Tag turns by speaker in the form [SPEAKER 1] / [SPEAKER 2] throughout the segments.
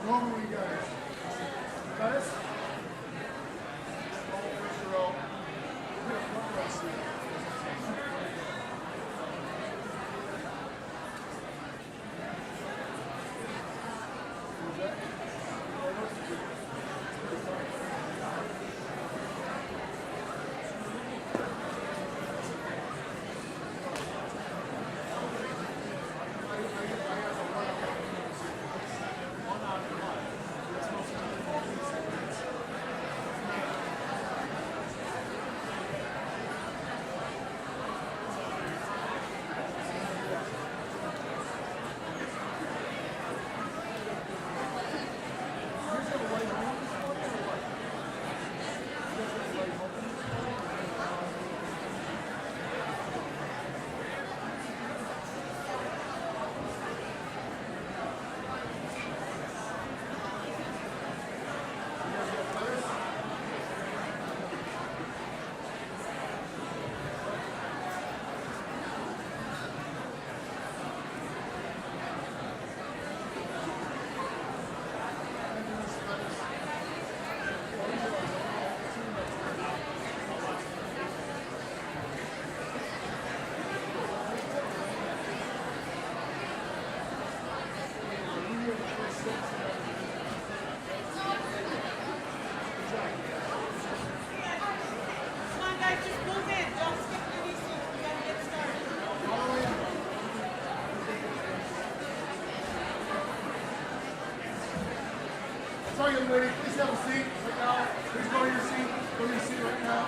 [SPEAKER 1] Normally, guys. Guys? First row. Front row seat. Sorry, young lady, please have a seat right now. Please go to your seat. Go to your seat right now.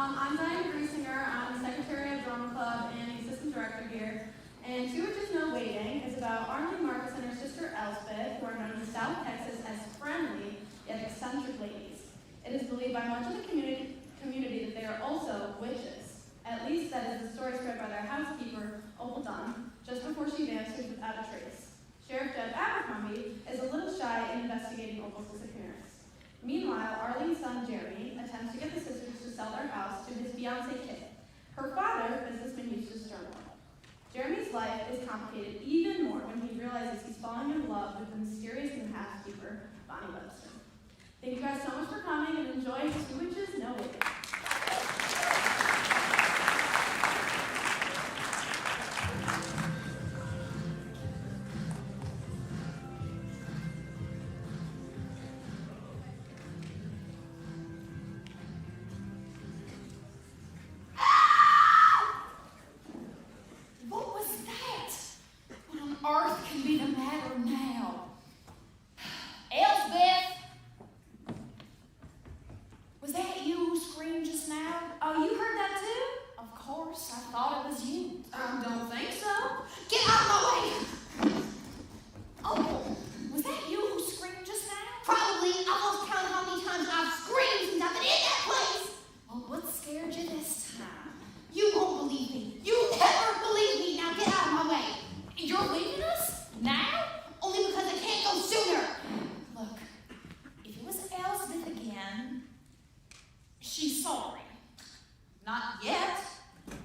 [SPEAKER 2] I'm Diane Grusinger. I'm the Secretary of Drama Club and the Assistant Director here. And Two Witches No Waiting is about Arlene Marcus and her sister Elspeth, who are known in South Texas as friendly yet eccentric ladies. It is believed by much of the community that they are also witches. At least that is the story spread by their housekeeper, Opal Dunn, just before she vanished without a trace. Sheriff Judge Abercrombie is a little shy in investigating Opal's disappearance. Meanwhile, Arlene's son, Jeremy, attempts to get the sisters to sell their house to his fiancée, Kit. Her father, businessman Eustace Sternwell. Jeremy's life is complicated even more when he realizes he's falling in love with the mysterious new housekeeper, Bonnie Webster. Thank you guys so much for coming and enjoy Two Witches No Waiting.
[SPEAKER 3] Earth can be the matter now. Elspeth! Was that you who screamed just now?
[SPEAKER 2] Oh, you heard that too?
[SPEAKER 3] Of course, I thought it was you.
[SPEAKER 2] Don't think so.
[SPEAKER 3] Get out of my way! Oh, was that you who screamed just now?
[SPEAKER 4] Probably. I lost count how many times I've screamed since I've been in that place.
[SPEAKER 3] Well, what scared you this time?
[SPEAKER 4] You won't believe me. You never believe me. Now get out of my way.
[SPEAKER 3] You're leaving us? Now?
[SPEAKER 4] Only because I can't go sooner.
[SPEAKER 3] Look, if it was Elspeth again, she's sorry. Not yet.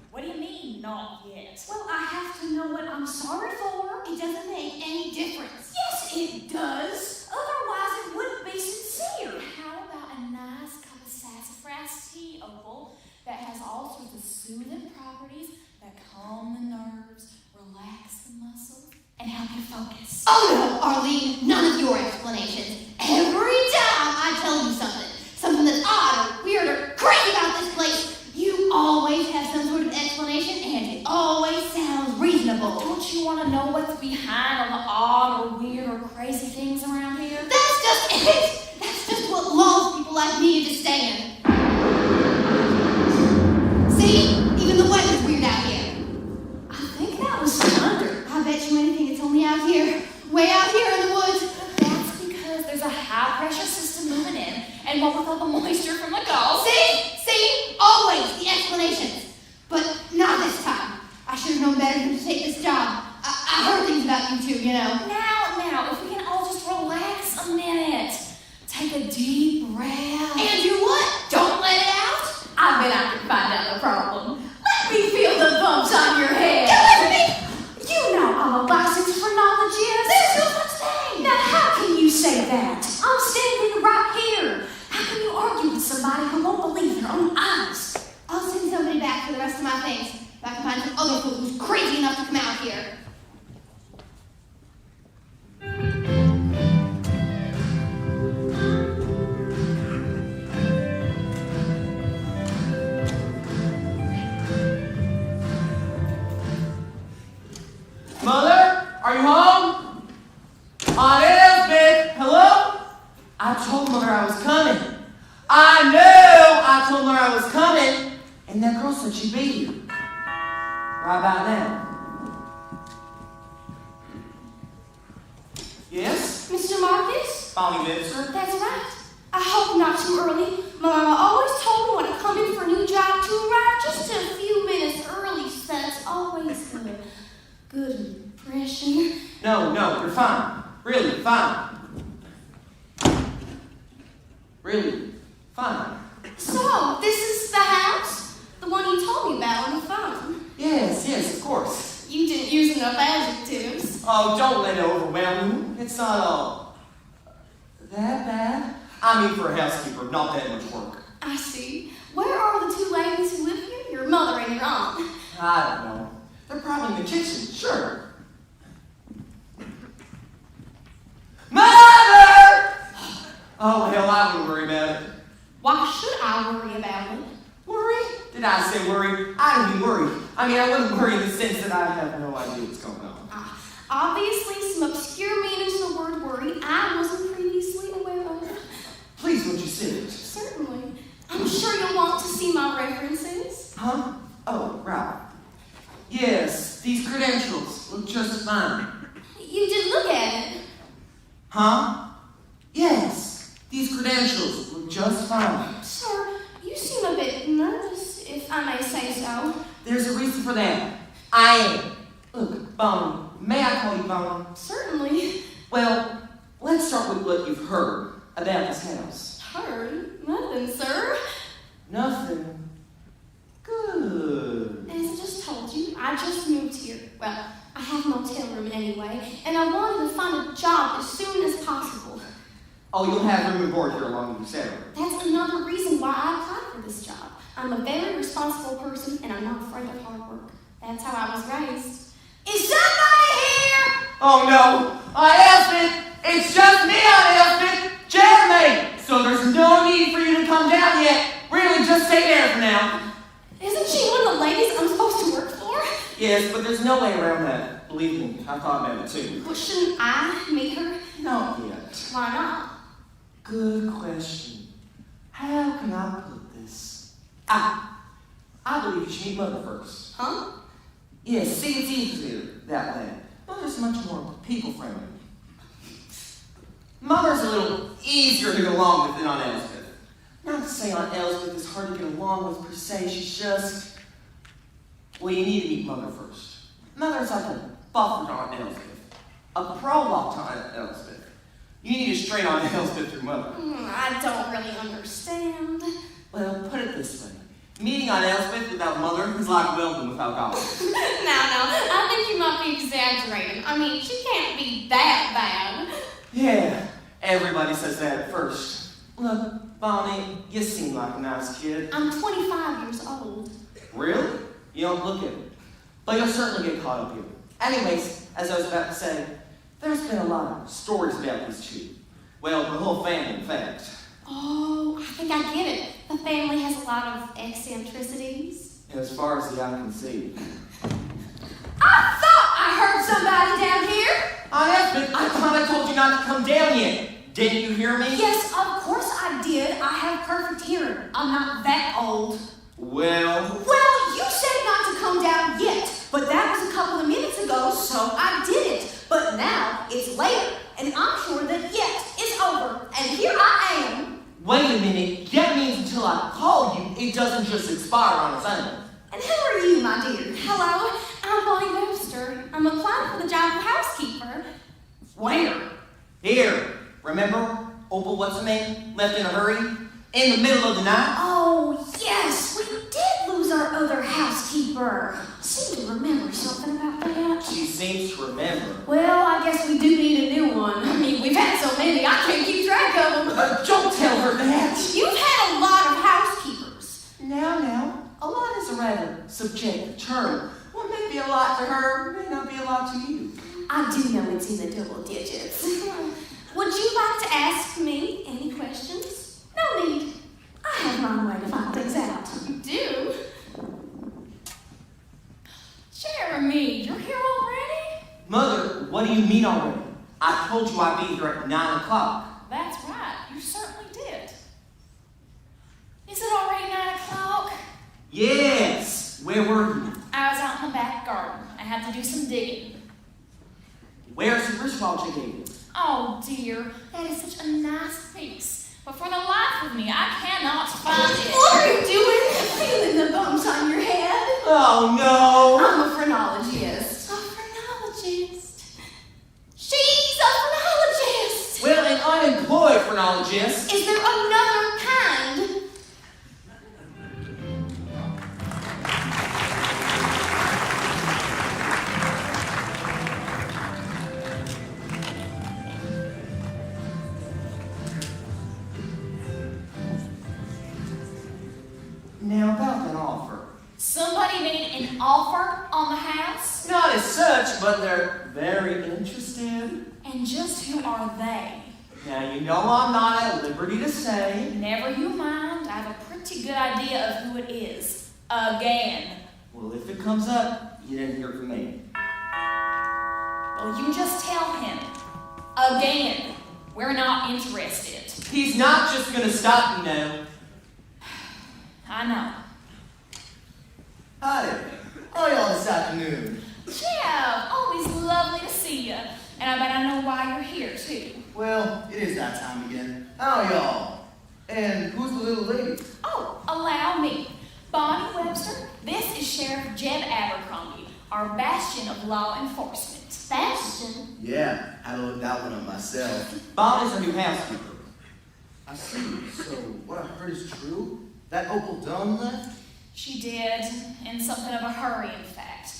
[SPEAKER 3] What do you mean, not yet?
[SPEAKER 4] Well, I have to know what I'm sorry for. It doesn't make any difference.
[SPEAKER 3] Yes, it does. Otherwise, it wouldn't be sincere.
[SPEAKER 4] How about a nice cup of sassafras tea, Opal, that has all sorts of soothing properties that calm the nerves, relax the muscles, and help you focus? Oh no, Arlene, none of your explanations. Every time I tell you something that's odd or weird or crazy about this place, you always But don't you want to know what's behind all the odd or weird or crazy things around here?
[SPEAKER 2] That's just it! That's just what lulls people like me into staying. See? Even the weather's weird out here.
[SPEAKER 4] I think that was thunder.
[SPEAKER 2] I bet you anything it's only out here. Way out here in the woods.
[SPEAKER 4] That's because there's a high-pressure system moving in, and what with all the moisture from the Gulf.
[SPEAKER 2] See? Always the explanations. But not this time. I should have known better than to take this job. I heard things about you two, you know.
[SPEAKER 4] Now, if we can all just relax a minute. Take a deep breath.
[SPEAKER 2] And do what? Don't let it out?
[SPEAKER 4] I bet I can find out the problem. Let me feel the bumps on your head.
[SPEAKER 2] Let me.
[SPEAKER 4] You know I'm a license for knowledge is.
[SPEAKER 2] There's no such thing.
[SPEAKER 4] Now how can you say that? I'm standing right here. How can you argue with somebody who won't believe their own eyes?
[SPEAKER 2] I'll send somebody back for the rest of my things. If I can find some other fool who's crazy enough to come out here.
[SPEAKER 5] Mother, are you home? Aunt Elspeth, hello? I told Mother I was coming. I know I told Mother I was coming, and that girl said she'd be here. Right about now. Yes?
[SPEAKER 2] Mr. Marcus?
[SPEAKER 5] Bonnie Minister?
[SPEAKER 2] That's right. I hope not too early. My mama always told me when I come in for a new job to arrive just a few minutes early, so that's always good impression.
[SPEAKER 5] No, you're fine. Really, fine. Really, fine.
[SPEAKER 2] So, this is the house? The one you told me about on the phone?
[SPEAKER 5] Yes, of course.
[SPEAKER 2] You didn't use enough adjectives.
[SPEAKER 5] Oh, don't let it overwhelm you. It's not all that bad. I mean, for a housekeeper, not that much work.
[SPEAKER 2] I see. Where are the two ladies who live here? Your mother and your aunt.
[SPEAKER 5] I don't know. They're probably in the kitchen, sure. Mother! Oh, hell, I wouldn't worry about it.
[SPEAKER 2] Why should I worry about it?
[SPEAKER 5] Worry? Did I say worry? I don't mean worry. I mean, I wouldn't worry in the sense that I have no idea what's going on.
[SPEAKER 2] Obviously, some obscure meaning to the word worry I wasn't previously aware of.
[SPEAKER 5] Please, won't you sit?
[SPEAKER 2] Certainly. I'm sure you'll want to see my references.
[SPEAKER 5] Huh? Oh, right. Yes, these credentials look just fine.
[SPEAKER 2] You did look at it.
[SPEAKER 5] Huh? Yes, these credentials look just fine.
[SPEAKER 2] Sir, you seem a bit nervous, if I may say so.
[SPEAKER 5] There's a reason for that. I am. Look, Bonnie, may I call you Bonnie?
[SPEAKER 2] Certainly.
[SPEAKER 5] Well, let's start with what you've heard about this house.
[SPEAKER 2] Heard? Nothing, sir.
[SPEAKER 5] Nothing. Good.
[SPEAKER 2] As I just told you, I just moved here. Well, I have a motel room anyway, and I wanted to find a job as soon as possible.
[SPEAKER 5] Oh, you'll have room and board here along with your salary.
[SPEAKER 2] That's another reason why I applied for this job. I'm a very responsible person, and I'm not afraid of hard work. That's how I was raised. Is somebody here?
[SPEAKER 5] Oh no! Elspeth! It's just me, Elspeth! Jeremy! So there's no need for you to come down yet. Really, just stay there for now.
[SPEAKER 2] Isn't she one of the ladies I'm supposed to work for?
[SPEAKER 5] Yes, but there's no way around that. Believe me, I thought about it too.
[SPEAKER 2] Well, shouldn't I meet her?
[SPEAKER 5] Not yet.
[SPEAKER 2] Why not?
[SPEAKER 5] Good question. How can I put this? I believe you should meet Mother first.
[SPEAKER 2] Huh?
[SPEAKER 5] Yes, see, it's easier that way. Mother's much more people-friendly. Mother's a little easier to get along with than Aunt Elspeth. Not to say Aunt Elspeth is hard to get along with per se, she's just... Well, you need to meet Mother first. Mother's like a buffer to Aunt Elspeth. A prologue to Aunt Elspeth. You need to straight Aunt Elspeth through Mother.
[SPEAKER 2] I don't really understand.
[SPEAKER 5] Well, put it this way. Meeting Aunt Elspeth without Mother is like welding without God.
[SPEAKER 2] No, I think you might be exaggerating. I mean, she can't be that bad.
[SPEAKER 5] Yeah, everybody says that at first. Look, Bonnie, you seem like a nice kid.
[SPEAKER 2] I'm 25 years old.
[SPEAKER 5] Really? You don't look it. But you'll certainly get caught up here. Anyways, as I was about to say, there's been a lot of stories about these two. Well, the whole family, in fact.
[SPEAKER 2] Oh, I think I get it. The family has a lot of eccentricities.
[SPEAKER 5] As far as the eye can see.
[SPEAKER 2] I thought
[SPEAKER 4] somebody down here?
[SPEAKER 5] Aunt Elspeth, I thought I told you not to come down yet. Didn't you hear me?
[SPEAKER 4] Yes, of course I did. I have perfect hearing. I'm not that old.
[SPEAKER 5] Well,
[SPEAKER 4] You said not to come down yet, but that was a couple of minutes ago, so I did it. But now it's later, and I'm sure that yet is over, and here I am.
[SPEAKER 5] wait a minute. That means until I call you, it doesn't just expire on its own.
[SPEAKER 4] And who are you, my dear?
[SPEAKER 2] Hello, I'm Bonnie Webster. I'm applying for the job of housekeeper.
[SPEAKER 5] Where? Here. Remember? Opal, what's her name? Left in a hurry? In the middle of the night?
[SPEAKER 4] Oh, yes, we did lose our other housekeeper. I seem to remember something about that.
[SPEAKER 5] She seems to remember.
[SPEAKER 2] Well, I guess we do need a new one. I mean, we've had so many, I can't keep track of them.
[SPEAKER 5] Don't tell her that.
[SPEAKER 2] You've had a lot of housekeepers.
[SPEAKER 5] Now. A lot is a rather subjective term. What may be a lot to her may not be a lot to you.
[SPEAKER 4] I do know it's in the double digits.
[SPEAKER 2] Would you like to ask me any questions?
[SPEAKER 4] No need. I have my way to find things out.
[SPEAKER 2] You do?
[SPEAKER 3] Jeremy, you're here already?
[SPEAKER 5] Mother, what do you mean already? I told you I'd be here at 9 o'clock.
[SPEAKER 3] That's right, you certainly did. Is it already 9 o'clock?
[SPEAKER 5] Yes. Where were you?
[SPEAKER 3] I was out in the back garden. I had to do some digging.
[SPEAKER 5] Where's the wristwatch I gave you?
[SPEAKER 3] Oh dear, that is such a nice piece. But for the life of me, I cannot find it.
[SPEAKER 2] What are you doing? Feeling the bumps on your head?
[SPEAKER 5] Oh, no.
[SPEAKER 2] I'm a phrenologist.
[SPEAKER 3] A phrenologist. She's a phrenologist.
[SPEAKER 5] Well, an unemployed phrenologist.
[SPEAKER 2] Is there another kind?
[SPEAKER 5] Now, about that offer.
[SPEAKER 3] Somebody made an offer on the house?
[SPEAKER 5] Not as such, but they're very interested.
[SPEAKER 3] And just who are they?
[SPEAKER 5] Now, you know I'm not at liberty to say.
[SPEAKER 3] Never you mind, I have a pretty good idea of who it is. Again.
[SPEAKER 5] Well, if it comes up, you didn't hear from me.
[SPEAKER 3] Well, you just tell him. Again. We're not interested.
[SPEAKER 5] He's not just gonna stop, you know.
[SPEAKER 3] I know.
[SPEAKER 6] Hi, how are y'all this afternoon?
[SPEAKER 3] Jeff, always lovely to see you. And I bet I know why you're here, too.
[SPEAKER 6] Well, it is that time again. How are y'all? And who's the little lady?
[SPEAKER 3] Oh, allow me. Bonnie Webster, this is Sheriff Jeb Abercrombie, our bastion of law enforcement.
[SPEAKER 2] Bastion?
[SPEAKER 6] Yeah, had to look that one up myself.
[SPEAKER 5] Bob is our new housekeeper.
[SPEAKER 6] I see. So, what I heard is true? That Opal Dunn left?
[SPEAKER 3] She did, in something of a hurry, in fact.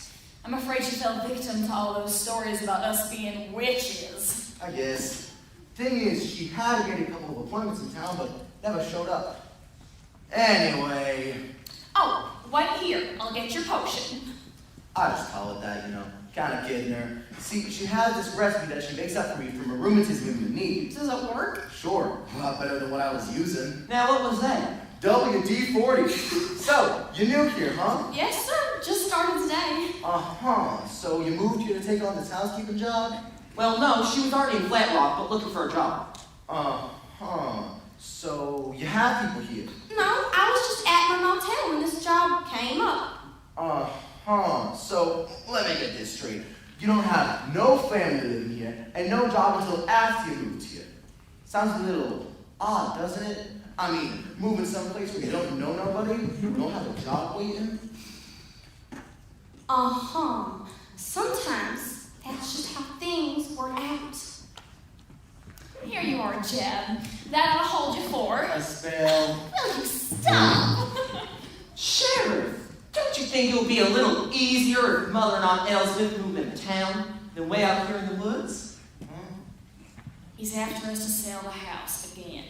[SPEAKER 3] I'm afraid she fell victim to all those stories about us being witches.
[SPEAKER 6] I guess. Thing is, she had to get a couple of appointments in town, but never showed up. Anyway,
[SPEAKER 3] Oh, wait here. I'll get your potion.
[SPEAKER 6] I just call it that, you know. Kind of kidding her. See, she has this recipe that she makes up for me from a rheumatism in the knee.
[SPEAKER 2] Does it work?
[SPEAKER 6] Sure, a lot better than what I was using.
[SPEAKER 5] Now, what was that?
[SPEAKER 6] WD-40. So, you're new here, huh?
[SPEAKER 2] Yes, sir. Just started today.
[SPEAKER 6] Uh-huh. So you moved here to take on this housekeeping job?
[SPEAKER 5] Well, no, she was already in Flat Rock, but looking for a job.
[SPEAKER 6] Uh-huh. So you have people here?
[SPEAKER 2] No, I was just at my motel when this job came up.
[SPEAKER 6] Uh-huh. So let me get this straight. You don't have no family living here and no job until after you moved here. Sounds a little odd, doesn't it? I mean, moving someplace where you don't know nobody, you don't have a job waiting.
[SPEAKER 2] Uh-huh. Sometimes that's just how things work out.
[SPEAKER 3] Here you are, Jeb. That'll hold you for.
[SPEAKER 6] A spell.
[SPEAKER 3] Will you stop?
[SPEAKER 5] Sheriff, don't you think it would be a little easier if Mother and Aunt Elspeth moved into town than way out here in the woods?
[SPEAKER 3] He's after us to sell the house again.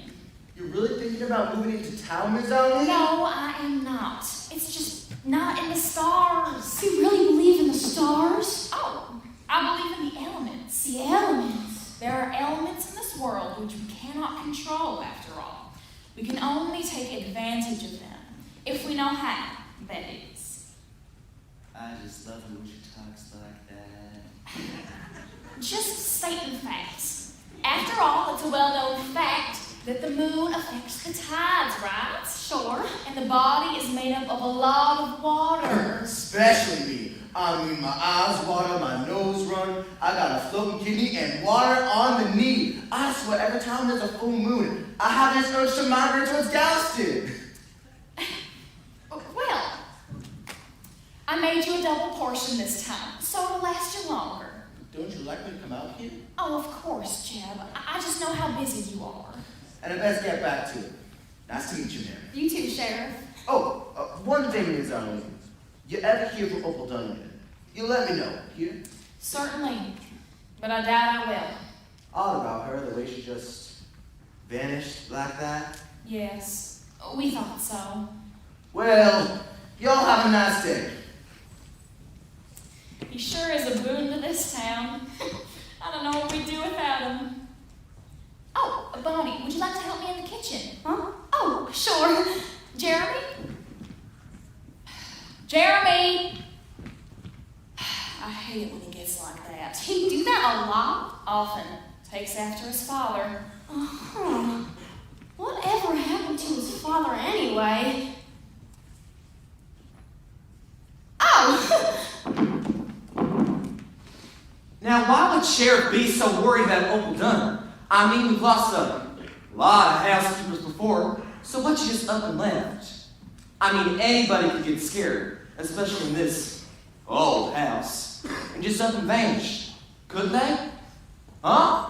[SPEAKER 6] You're really thinking about moving into town, Miss Downey?
[SPEAKER 3] No, I am not. It's just not in the stars.
[SPEAKER 2] You really believe in the stars?
[SPEAKER 3] Oh, I believe in the elements.
[SPEAKER 2] The elements.
[SPEAKER 3] There are elements in this world which we cannot control, after all. We can only take advantage of them, if we know how, that is.
[SPEAKER 6] I just love it when she talks like that.
[SPEAKER 4] Just stating facts. After all, it's a well-known fact that the moon affects the tides, right? Sure. And the body is made up of a lot of water.
[SPEAKER 6] Especially me. I mean, my eyes water, my nose run, I got a floating kidney and water on the knee. I swear every time there's a full moon, I have this urge to migrate towards Galveston.
[SPEAKER 4] Well, I made you a double portion this time, so it'll last you longer.
[SPEAKER 6] Don't you like me to come out here?
[SPEAKER 4] Oh, of course, Jeb. I just know how busy you are.
[SPEAKER 6] And I best get back to it. Nice to meet you, Mary.
[SPEAKER 2] You too, Sheriff.
[SPEAKER 6] Oh, one thing, Ms. Arlene. You ever hear from Opal Dunnigan? You let me know, here?
[SPEAKER 4] Certainly, but I doubt I will.
[SPEAKER 6] Odd about her, the way she just vanished like that.
[SPEAKER 4] Yes, we thought so.
[SPEAKER 6] Well, y'all have a nice day.
[SPEAKER 4] He sure is a boon to this town. I don't know what we'd do without him. Oh, Bonnie, would you like to help me in the kitchen?
[SPEAKER 2] Huh? Oh, sure.
[SPEAKER 4] Jeremy? Jeremy! I hate it when he gets like that.
[SPEAKER 2] He do that a lot?
[SPEAKER 4] Often. Takes after his father.
[SPEAKER 2] Uh-huh. Whatever happened to his father anyway? Oh!
[SPEAKER 5] Now, why would Sheriff be so worried about Opal Dunn? I mean, we've lost a lot of housekeepers before, so what you just up and left? I mean, anybody could get scared, especially in this old house, and just up and vanish. Couldn't they? Huh?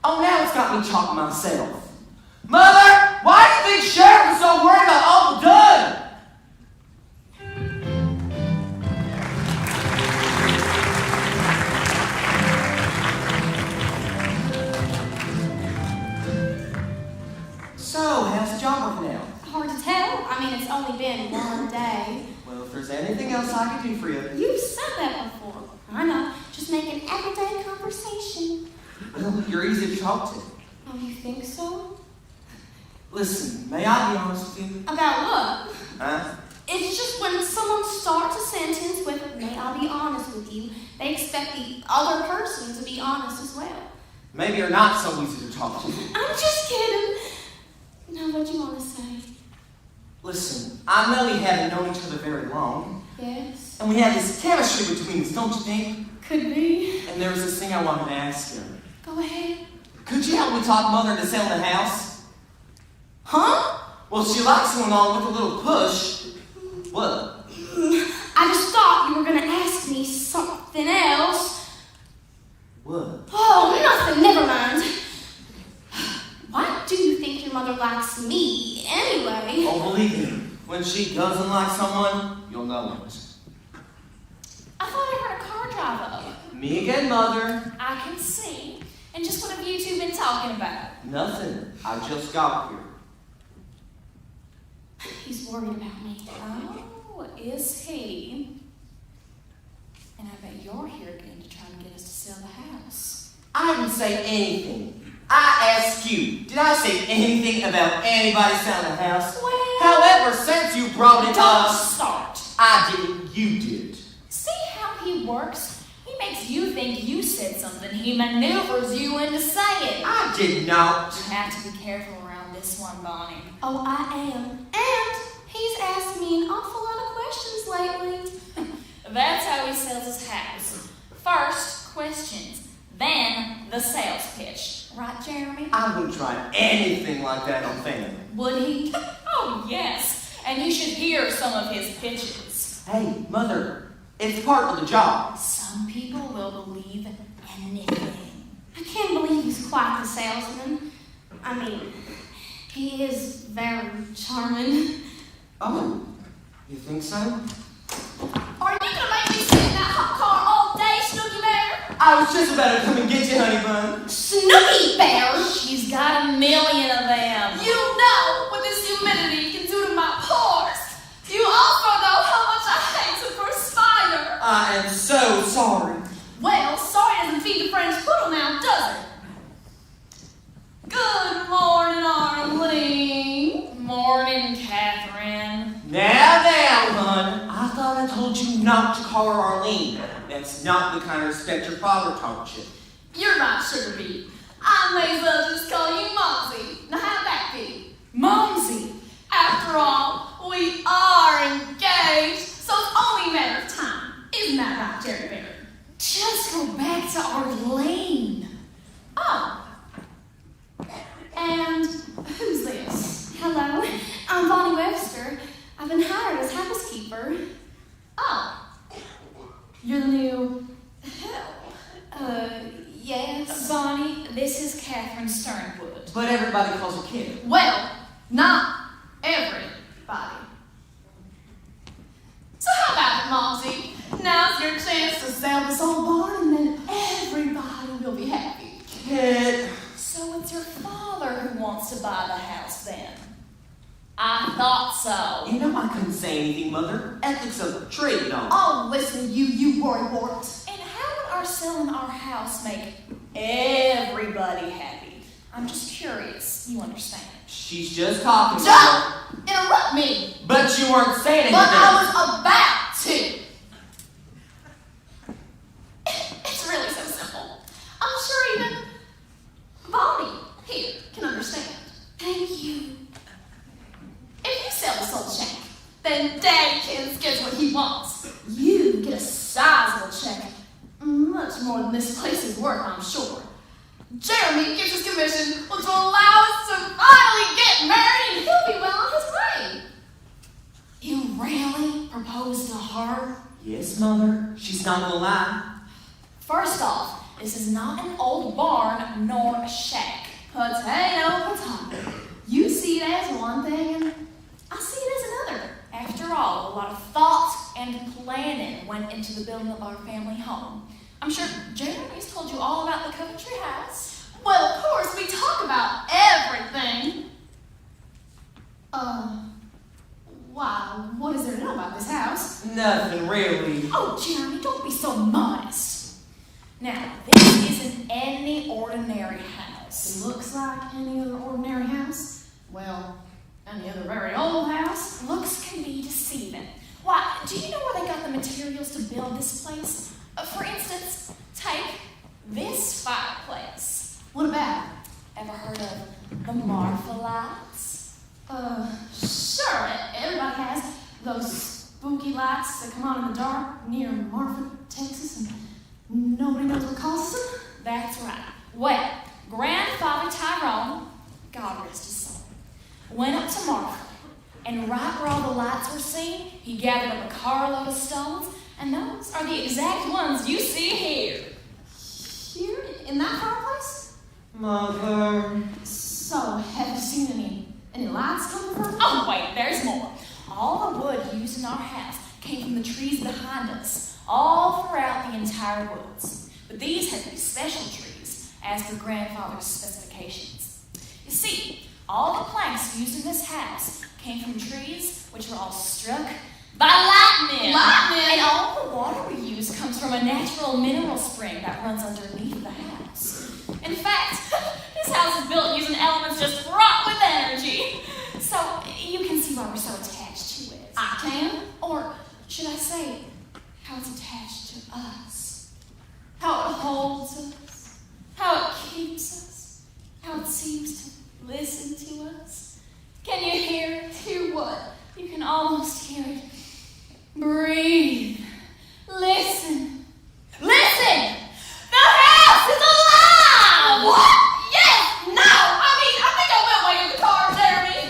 [SPEAKER 5] Oh, now it's got me talking myself. Mother, why do you think Sheriff is so worried about Opal Dunn? So, how's the job working out?
[SPEAKER 2] Hard to tell. I mean, it's only been one day.
[SPEAKER 5] Well, if there's anything else I can do for you.
[SPEAKER 2] You've said that before. I know. Just make an everyday conversation.
[SPEAKER 5] Well, you're easy to talk to.
[SPEAKER 2] Oh, you think so?
[SPEAKER 5] Listen, may I be honest with you?
[SPEAKER 2] About what?
[SPEAKER 5] Huh?
[SPEAKER 2] It's just when someone starts a sentence with, may I be honest with you, they expect the other person to be honest as well.
[SPEAKER 5] Maybe you're not so easy to talk to.
[SPEAKER 2] I'm just kidding. Now, what do you want to say?
[SPEAKER 5] Listen, I know we haven't known each other very long,
[SPEAKER 2] Yes?
[SPEAKER 5] and we have this chemistry between us, don't you think?
[SPEAKER 2] Could be.
[SPEAKER 5] And there was this thing I wanted to ask you.
[SPEAKER 2] Go ahead.
[SPEAKER 5] Could you help me talk Mother into selling the house?
[SPEAKER 2] Huh?
[SPEAKER 5] Well, she likes going on with a little push. What?
[SPEAKER 2] I just thought you were going to ask me something else.
[SPEAKER 5] What?
[SPEAKER 2] Oh, nothing. Never mind. Why do you think your mother likes me anyway?
[SPEAKER 5] Oh, believe me, when she doesn't like someone, you'll know it.
[SPEAKER 4] I thought I heard a car drive up.
[SPEAKER 5] Me again, Mother.
[SPEAKER 4] I can see. And just what have you two been talking about?
[SPEAKER 5] Nothing. I just got here.
[SPEAKER 2] He's worried about me.
[SPEAKER 4] Oh, is he? And I bet you're here again to try to get us to sell the house.
[SPEAKER 5] I didn't say anything. I asked you, did I say anything about anybody selling a house?
[SPEAKER 4] Well,
[SPEAKER 5] However, since you brought it
[SPEAKER 4] don't
[SPEAKER 5] up,
[SPEAKER 4] start.
[SPEAKER 5] I didn't, you did.
[SPEAKER 4] See how he works? He makes you think you said something. He maneuvers you into saying.
[SPEAKER 5] I did not.
[SPEAKER 4] You have to be careful around this one, Bonnie.
[SPEAKER 2] Oh, I am. And he's asked me an awful lot of questions lately.
[SPEAKER 4] That's how he sells his house. First, questions. Then, the sales pitch. Right, Jeremy?
[SPEAKER 5] I wouldn't try anything like that on family.
[SPEAKER 4] Would he? Oh, yes. And you should hear some of his pitches.
[SPEAKER 5] Hey, Mother, it's part of the job.
[SPEAKER 4] Some people will believe anything.
[SPEAKER 2] I can't believe he's quite the salesman. I mean, he is very charming.
[SPEAKER 5] Oh, you think so?
[SPEAKER 4] Are you gonna make me sit in that hot car all day, Snooky Bear?
[SPEAKER 5] I was just about to come and get you, honey bun.
[SPEAKER 2] Snooky Bear!
[SPEAKER 4] She's got a million of them.
[SPEAKER 3] You know what this humidity can do to my pores. You also know how much I hate to perspire.
[SPEAKER 5] I am so sorry.
[SPEAKER 3] Well, sorry doesn't feed the French poodle now, does it? Good morning, Arlene.
[SPEAKER 4] Morning, Catherine.
[SPEAKER 5] Now, hon. I thought I I told you not to call her Arlene. That's not the kind of respect your father taught you.
[SPEAKER 4] You're right, Sugar Bee. I may as well just call you Mumsy. Now how'd that be? Mumsy. After all, we are engaged, so it's only a matter of time. Isn't that right, Jerry Berry? Just go back to Arlene. Oh. And who's this?
[SPEAKER 2] Hello, I'm Bonnie Webster. I've been hired as housekeeper.
[SPEAKER 4] Oh.
[SPEAKER 2] You're the new...
[SPEAKER 4] Yes. Bonnie, this is Catherine Sternwood.
[SPEAKER 5] But everybody calls her Kid.
[SPEAKER 4] Well, not everybody. So how about it, Mumsy? Now's your chance to sell this old barn and then everybody will be happy.
[SPEAKER 5] Kid.
[SPEAKER 3] So it's your father who wants to buy the house then? I thought so.
[SPEAKER 5] You know I couldn't say anything, Mother. Ethics of the trade, don't.
[SPEAKER 4] Oh, listen, you worrywart.
[SPEAKER 3] And how would our selling our house make everybody happy? I'm just curious. You understand?
[SPEAKER 5] She's just talking.
[SPEAKER 4] Don't interrupt me.
[SPEAKER 5] But you weren't saying anything.
[SPEAKER 4] But I was about to. It's really so simple. I'm sure even Bonnie here can understand.
[SPEAKER 2] Thank you.
[SPEAKER 4] If you sell this old shack, then Dadkins gets what he wants. You get a sizable check. Much more than this place is worth, I'm sure. Jeremy gets his commission, which will allow us to finally get married, and he'll be well on his way.
[SPEAKER 3] You really proposed to her?
[SPEAKER 5] Yes, Mother. She's not gonna lie.
[SPEAKER 3] First off, this is not an old barn nor a shack.
[SPEAKER 4] Potato. You see it as one thing, and I see it as another.
[SPEAKER 3] After all, a lot of thought and planning went into the building of our family home. I'm sure Jeremy's told you all about the country house.
[SPEAKER 4] Well, of course, we talk about everything. Why, what is there to know about this house?
[SPEAKER 5] Nothing really.
[SPEAKER 3] Oh, Jeremy, don't be so modest. Now, this isn't any ordinary house.
[SPEAKER 4] It looks like any other ordinary house. Well, any other very old house.
[SPEAKER 3] Looks can be deceiving. Why, do you know where they got the materials to build this place? For instance, take this fireplace.
[SPEAKER 4] What about it?
[SPEAKER 3] Ever heard of the Marfa lights?
[SPEAKER 4] Sure, everybody has those spooky lights that come on in the dark near Marfa, Texas, and nobody knows what causes them.
[SPEAKER 3] That's right. Well, Grandfather Tyrone, God rest his soul, went up to Marfa, and right where all the lights were seen, he gathered up a carload of stones, and those are the exact ones you see here.
[SPEAKER 4] Here, in that fireplace?
[SPEAKER 5] Mother.
[SPEAKER 4] So, have you seen any lights coming from it?
[SPEAKER 3] Oh, wait, there's more. All the wood used in our house came from the trees behind us, all throughout the entire woods. But these had to be special trees, as per Grandfather's specifications. You see, all the planks used in this house came from trees which were all struck by lightning. And all the water we use comes from a natural mineral spring that runs underneath the house. In fact, this house is built using elements just fraught with energy. So you can see why we're so attached to it.
[SPEAKER 4] I can.
[SPEAKER 3] Or should I say, how it's attached to us.
[SPEAKER 4] How it holds us.
[SPEAKER 3] How it keeps us. How it seems to listen to us. Can you hear it?
[SPEAKER 4] Hear what?
[SPEAKER 3] You can almost hear it. Breathe. Listen. Listen! The house is alive!
[SPEAKER 4] What? Yes! No! I think I went way in the car, Jeremy.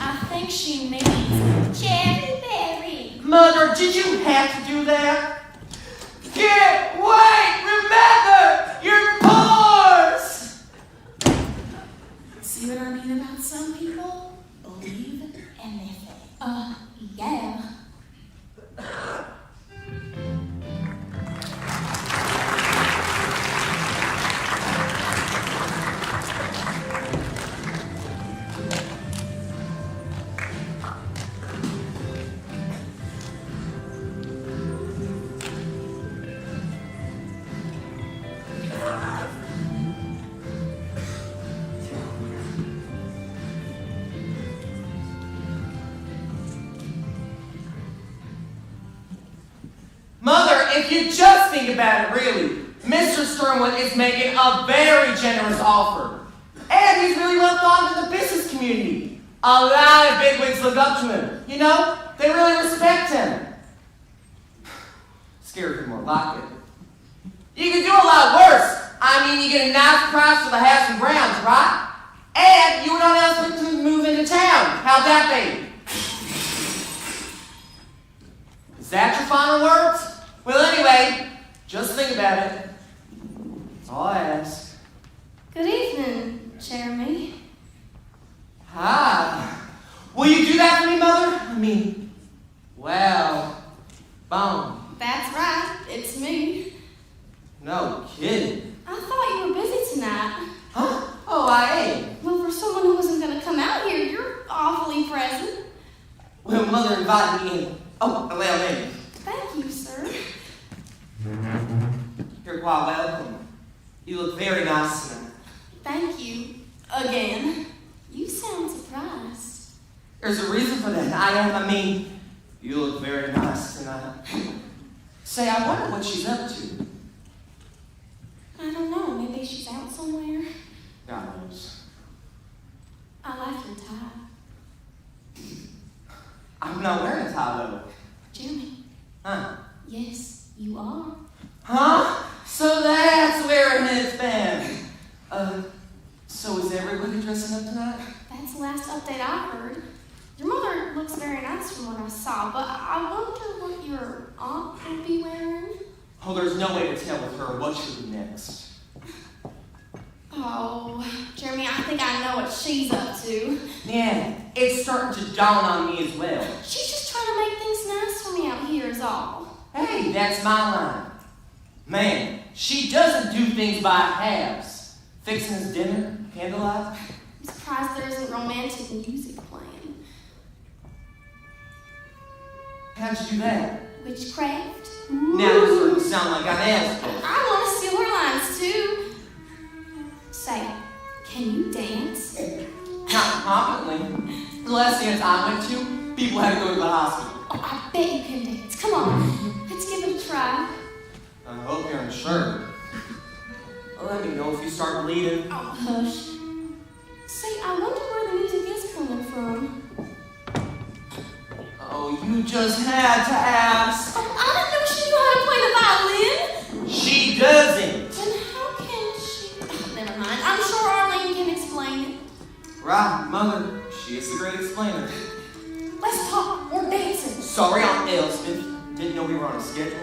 [SPEAKER 3] I think she means Jerry Berry.
[SPEAKER 5] Mother, did you have to do that? Kid, wait! Remember! Your pores!
[SPEAKER 3] See what I mean about some people? Believe anything.
[SPEAKER 4] Yeah.
[SPEAKER 5] if you just think about it, really, Mr. Sternwood is making a very generous offer. And he's really well thought of in the business community. A lot of bigwigs look up to him. You know, they really respect him. Scared him more like it. You can do a lot worse. I mean, you get a nice price for the house and grounds, right? And you and all else to move into town. How'd that be? Is that your final words? Well, anyway, just think about it. That's all I ask.
[SPEAKER 2] Good evening, Jeremy.
[SPEAKER 5] Hi. Will you do that for me, Mother? I mean, well, boom.
[SPEAKER 2] That's right, it's me.
[SPEAKER 5] No kidding.
[SPEAKER 2] I thought you were busy tonight.
[SPEAKER 5] Huh? Oh, I ain't.
[SPEAKER 2] Well, for someone who wasn't going to come out here, you're awfully present.
[SPEAKER 5] Well, Mother invited me in. Oh, allow me.
[SPEAKER 2] Thank you, sir.
[SPEAKER 5] You're quite welcome. You look very nice tonight.
[SPEAKER 2] Thank you. Again. You sound surprised.
[SPEAKER 5] There's a reason for that. I mean, you look very nice tonight. Say, I wonder what she's up to.
[SPEAKER 2] I don't know. Maybe she's out somewhere.
[SPEAKER 5] God knows.
[SPEAKER 2] I like your tie.
[SPEAKER 5] I'm not wearing a tie, though.
[SPEAKER 2] Jeremy.
[SPEAKER 5] Huh?
[SPEAKER 2] Yes, you are.
[SPEAKER 5] Huh? So that's where it has been. So is everybody dressing up tonight?
[SPEAKER 2] That's the last update I heard. Your mother looks very nice from what I saw, but I wonder what your aunt would be wearing.
[SPEAKER 5] Oh, there's no way to tell with her what she'll do next.
[SPEAKER 2] Oh, Jeremy, I think I know what she's up to.
[SPEAKER 5] Yeah, it's starting to dawn on me as well.
[SPEAKER 2] She's just trying to make things nice for me out here is all.
[SPEAKER 5] Hey, that's my line. Man, she doesn't do things by halves. Fixing his dinner, candlelight.
[SPEAKER 2] I'm surprised there isn't romantic music playing.
[SPEAKER 5] How'd you do that?
[SPEAKER 2] Witchcraft?
[SPEAKER 5] Now you're starting to sound like I'm asking.
[SPEAKER 2] I want to steal her lines too. Say, can you dance?
[SPEAKER 5] Not confidently. The last dance I went to, people had to go to the hospital.
[SPEAKER 2] Oh, I bet you can dance. Come on, let's give it a try.
[SPEAKER 5] I hope you're unsure. Let me know if you start bleeding.
[SPEAKER 2] Oh, hush. Say, I wonder where the music is coming from.
[SPEAKER 5] Oh, you just had to ask.
[SPEAKER 2] Oh, I didn't know she knew how to play the violin.
[SPEAKER 5] She doesn't.
[SPEAKER 2] Then how can she? Oh, never mind. I'm sure Arlene can explain it.
[SPEAKER 5] Right, Mother. She is the great explainer.
[SPEAKER 2] Let's talk. We're dancing.
[SPEAKER 5] Sorry, Aunt Elspeth. Didn't know we were on a schedule.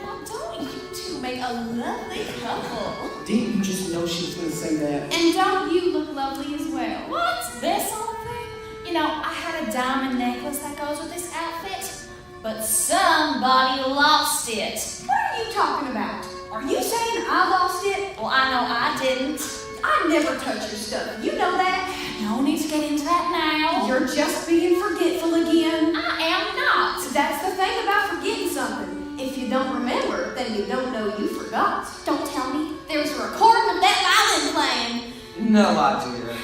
[SPEAKER 2] Now, don't you two make a lovely couple?
[SPEAKER 7] Didn't you just know she was going to say that?
[SPEAKER 2] And don't you look lovely as well?
[SPEAKER 3] What's this whole thing? You know, I had a diamond necklace that goes with this outfit, but somebody lost it.
[SPEAKER 4] What are you talking about? Are you saying I lost it?
[SPEAKER 3] Well, I know I didn't.
[SPEAKER 4] I never touch your stuff. You know that?
[SPEAKER 3] No need to get into that now.
[SPEAKER 4] You're just being forgetful again.
[SPEAKER 3] I am not.
[SPEAKER 4] That's the thing about forgetting something. If you don't remember, then you don't know you forgot.
[SPEAKER 2] Don't tell me there was a recording of that violin playing.
[SPEAKER 5] No idea.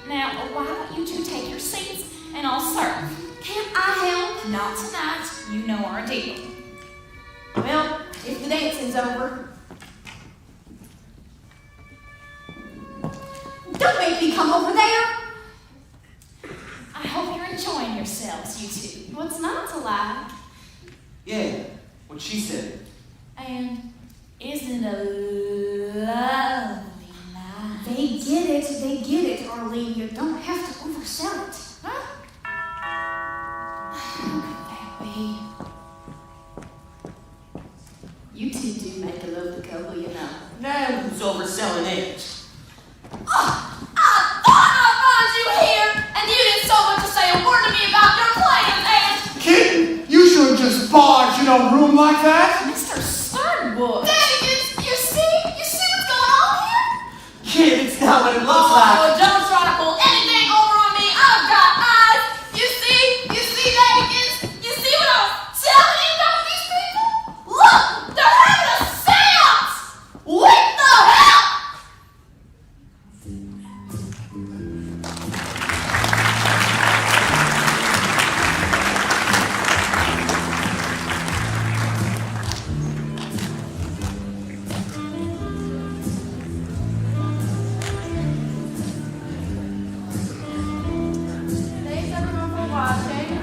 [SPEAKER 3] Now, why don't you two take your seats and I'll serve?
[SPEAKER 2] Can't I help?
[SPEAKER 3] Not tonight. You know our deal.
[SPEAKER 4] Well, if the dancing's over. Don't make me come over there.
[SPEAKER 3] I hope you're enjoying yourselves, you two.
[SPEAKER 2] What's not to like?
[SPEAKER 5] Yeah, what she said.
[SPEAKER 3] And isn't it a lovely night?
[SPEAKER 4] They get it, Arlene. You don't have to oversell it.
[SPEAKER 3] Huh? Who could that be?
[SPEAKER 2] You two do make a lovely couple, you know.
[SPEAKER 5] Now who's overselling it?
[SPEAKER 3] I thought I'd find you here, and you didn't so much as say a word to me about your plans, and
[SPEAKER 7] Kitten, you shouldn't just barge in a room like that.
[SPEAKER 3] Mr. Sternwood. Daddy, you see what's going on here?
[SPEAKER 5] Kid, it's not what it looks
[SPEAKER 3] Oh,
[SPEAKER 5] like.
[SPEAKER 3] don't try to pull anything over on me. I've got eyes. You see, Vegas. You see what I'm telling you about these people? Look, they're having a seance. What the hell?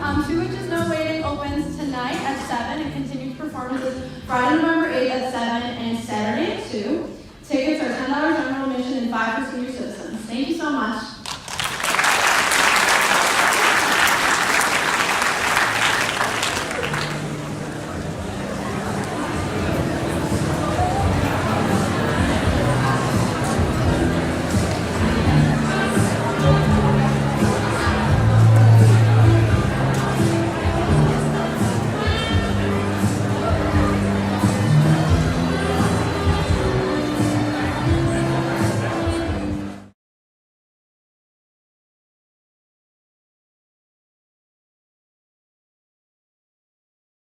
[SPEAKER 2] Two Witches No Waiting opens tonight at 7 and continues performances Friday, November 8th at 7 and Saturday at 2. Tickets are $10 general admission and $5 for senior citizens. Thank you so much.